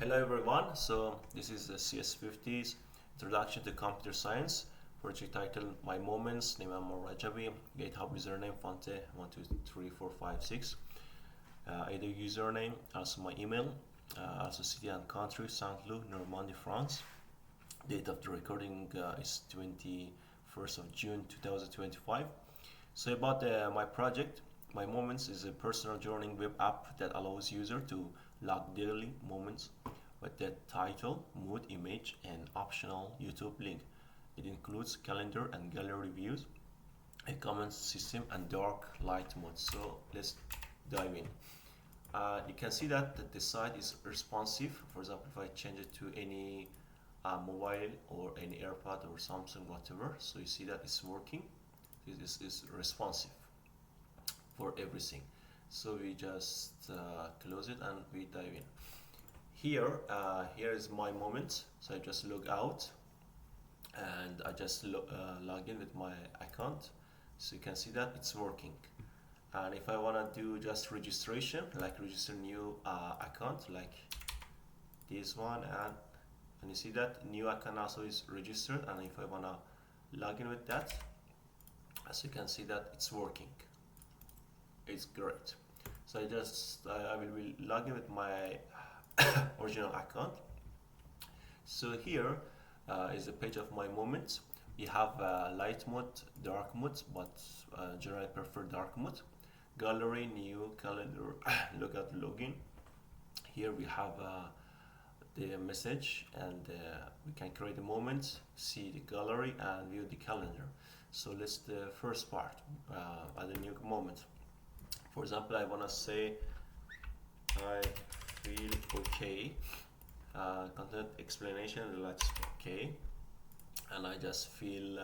Hello everyone, so this is the CS50's Introduction to Computer Science project title My Moments, name Ammar Rajabi, GitHub username Fonte123456, ID username, also my email, also city and country, Saint-Lô, Normandy, France. Date of the recording is 21st of June 2025. So about my project, My Moments is a personal journaling web app that allows user to log daily moments with the title, mood, image, and optional YouTube link. It includes calendar and gallery views, a comments system, and dark light mode. So let's dive in. You can see that the site is responsive. For example, if I change it to any mobile or any AirPod or Samsung, whatever, so you see that it's working. This is responsive for everything. So we just close it and we dive in. Here is my moment. So I just log out and I just log in with my account. So you can see that it's working. And if I want to do just registration, like register new account, like this one, and you see that new account also is registered. And if I want to log in with that, as you can see that it's working. It's great. So I will be logging with my original account. So here is a page of my moments. You have light mode, dark mode, but generally I prefer dark mode. Gallery, new, calendar, look at login. Here we have the message, and we can create a moment, see the gallery, and view the calendar. So let's the first part, add a new moment. For example, I want to say I feel okay. Content explanation, that's okay, and I just feel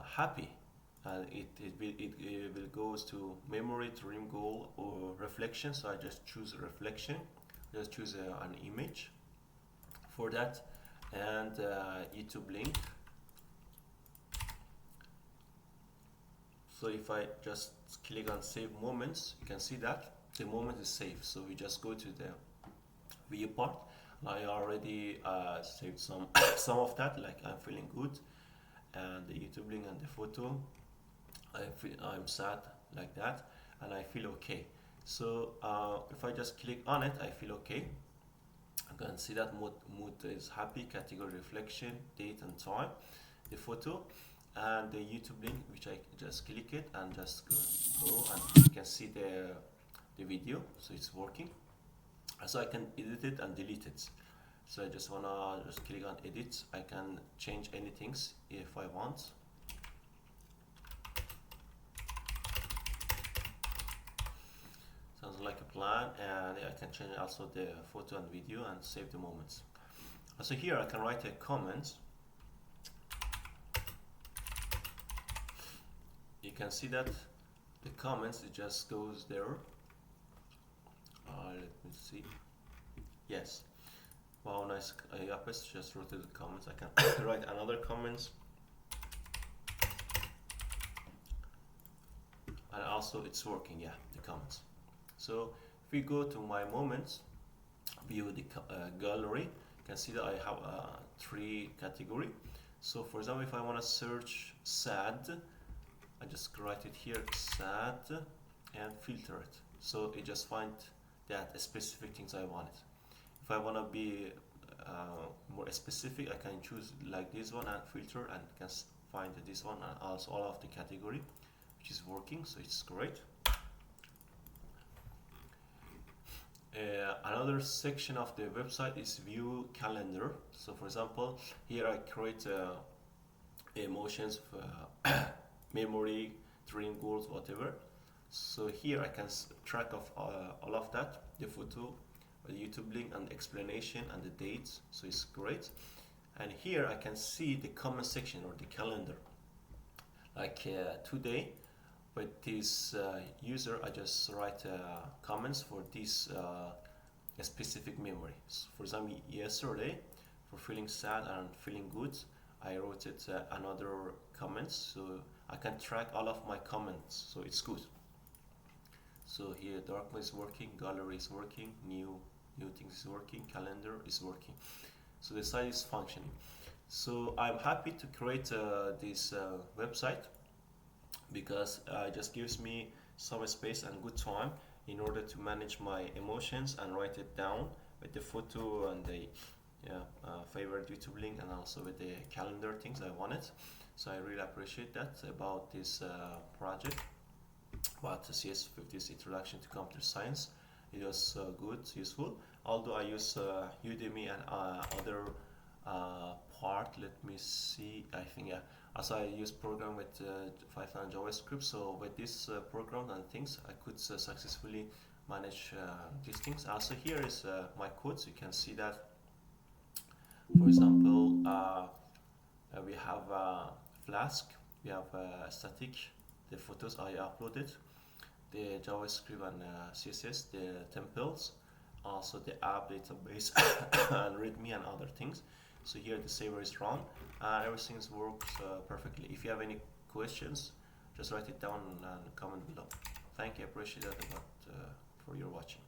happy. And it will goes to memory, dream, goal, or reflection. So I just choose reflection. Just choose an image for that, and YouTube link. So if I just click on save moments, you can see that the moment is saved. So we just go to the view part. I already saved some some of that, like I'm feeling good, and the YouTube link and the photo. I'm sad, like that, and I feel okay. So if I just click on it, I feel okay. I can see that mood is happy, category reflection, date and time, the photo, and the YouTube link, which I just click it and just go and you can see the video. So it's working. So I can edit it and delete it. So I just wanna just click on edit. I can change anything if I want. Sounds like a plan, and I can change also the photo and video and save the moments. So here I can write a comment. You can see that the comments, it just goes there. Let me see. Yes. Wow, nice. Yapes just wrote the comments. I can write another comments. And also it's working, yeah, the comments. So if we go to my moments, view the gallery, you can see that I have 3 category. So for example, if I want to search sad, I just write it here, sad, and filter it. So it just find that specific things I wanted. If I want to be more specific, I can choose like this one and filter, and can find this one and also all of the category, which is working. So it's great. Another section of the website is view calendar. So for example, here I create emotions, memory, dream, goals, whatever. So here I can track of all of that, the photo, the YouTube link, and the explanation and the dates. So it's great. And here I can see the comment section or the calendar. Like today, with this user, I just write comments for this specific memory. So for example, yesterday, for feeling sad and feeling good, I wrote it another comments, so I can track all of my comments. So it's good. So here dark mode is working, gallery is working, new new things is working, calendar is working. So the site is functioning. So I'm happy to create this website because it just gives me some space and good time in order to manage my emotions and write it down with the photo and the favorite YouTube link, and also with the calendar things I wanted. So I really appreciate that about this project. But the CS50's introduction to computer science, it was good, useful. Although I use Udemy and other part. Let me see. I think also I use program with Python and JavaScript. So with this program and things, I could successfully manage these things. Also here is my code. So you can see that. For example, we have Flask. We have static. The photos I uploaded. The JavaScript and CSS, the templates, also the app database and README and other things. So here the server is run and everything works perfectly. If you have any questions, just write it down and comment below. Thank you, appreciate that for your watching.